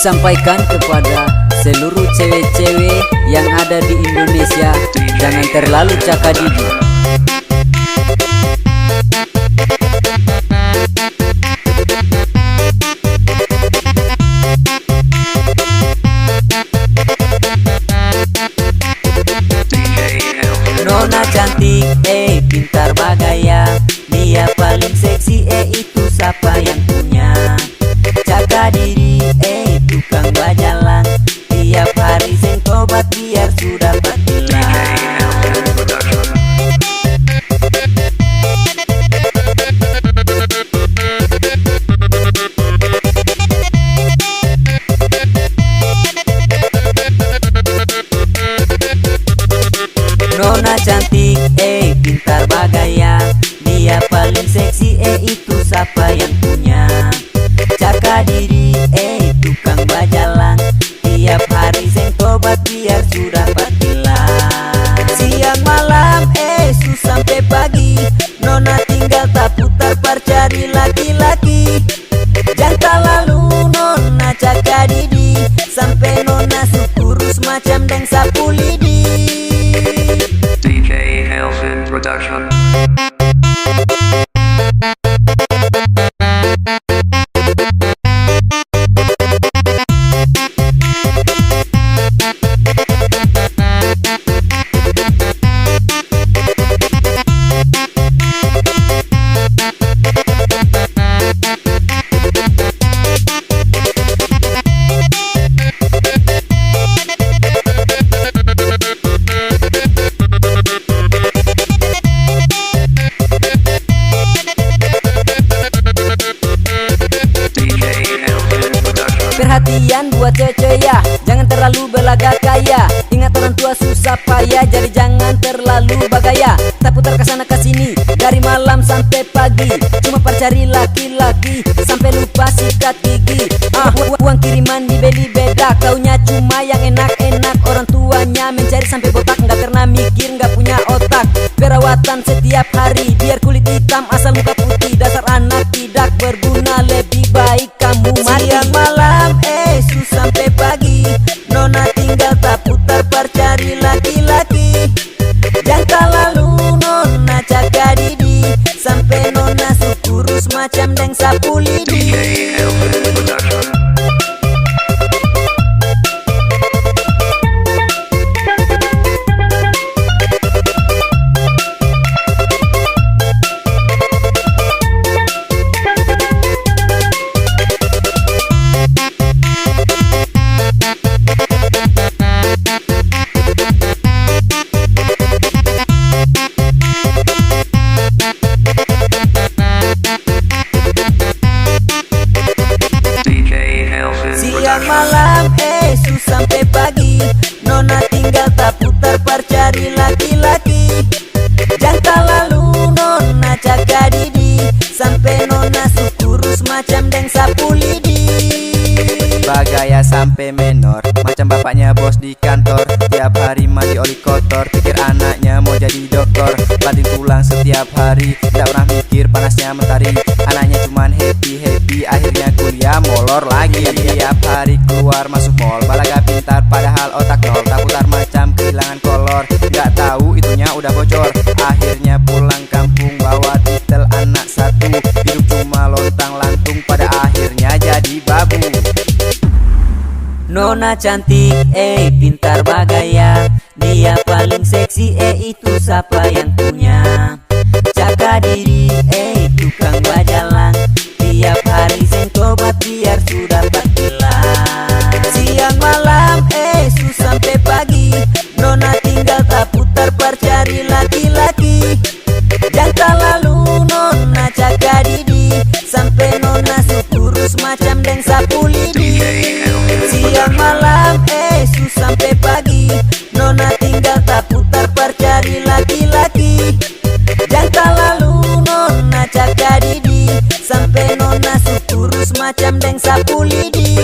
disampaikan kepada seluruh cewek-cewek yang ada di Indonesia, jangan terlalu cakadidi. Nona cantik, pintar bagaya, dia paling seksi, itu siapa yang punya? Jaga diri, tukang bajalang, tiap hari seng tobat biar sudah patilang. Nona cantik, pintar bagaya, dia paling seksi, itu siapa yang punya? Jaga diri, tukang bajalang, tiap hari seng tobat biar sudah patilang. Siang malam, sus sampai pagi, Nona tinggal tak putar cari laki-laki. Jangan lalu Nona jaga diri, sampai Nona kurus macam deng sapu lidi. DJ Elvin Production. Perhatian buat cewek ya, jangan terlalu belagak kaya. Ingat orang tua susah payah, jadi jangan terlalu bagaya. Tak putar kesana kesini dari malam sampai pagi, cuma percari laki-laki sampai lupa sikat gigi. Uang kiriman dibeli beda, kaunya cuma yang enak-enak. Orang tuanya mencari sampai botak, nggak pernah mikir, nggak punya otak. Perawatan setiap hari biar kulit hitam asal muka putih. Dasar anak tidak berguna, lebih baik kamu mati. Siang malam, sus sampai pagi, Nona tinggal tak putar cari laki-laki. Jangan lalu Nona jaga diri, sampai Nona kurus macam deng sapu lidi. DJ Elvin Production. Siang malam, sus sampai pagi, Nona tinggal tak putar cari laki-laki. Jangan lalu Nona jaga diri, sampai Nona kurus macam deng sapu lidi. Bagaya sampai menor, macam bapaknya bos di kantor. Tiap hari mandi oli kotor, pikir anaknya mau jadi dokter. Banting tulang setiap hari, tidak pernah mikir panasnya mentari. Anaknya cuman happy, akhirnya kuliah molor lagi. Tiap hari keluar masuk mall, balaga pintar padahal otak nol. Tak putar macam kehilangan kolor, nggak tahu itunya udah bocor. Akhirnya pulang kampung bawa titel anak satu, hidup cuma lontang lantung, pada akhirnya jadi babu. Nona cantik, pintar bagaya, dia paling seksi, itu siapa yang punya? Jaga diri, tukang bajalang, tiap hari seng tobat biar sudah patilang. Siang malam, sus sampai pagi, Nona tinggal tak putar cari laki-laki. Jangan lalu Nona jaga diri, sampai Nona kurus macam deng sapu lidi. Siang malam, sus sampai pagi, Nona tinggal tak putar cari laki-laki. Jangan lalu Nona jaga diri, sampai Nona kurus macam deng sapu lidi.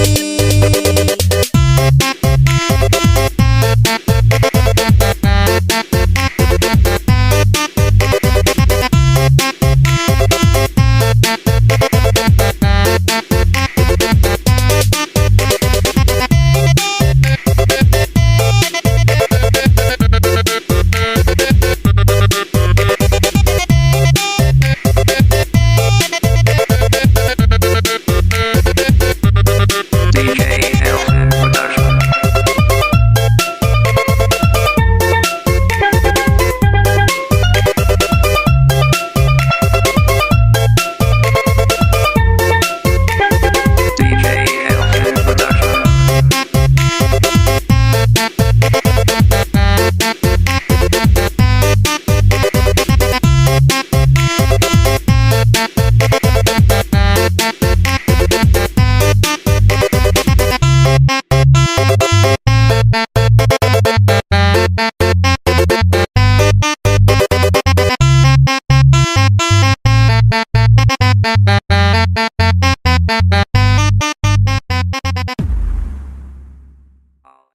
ya.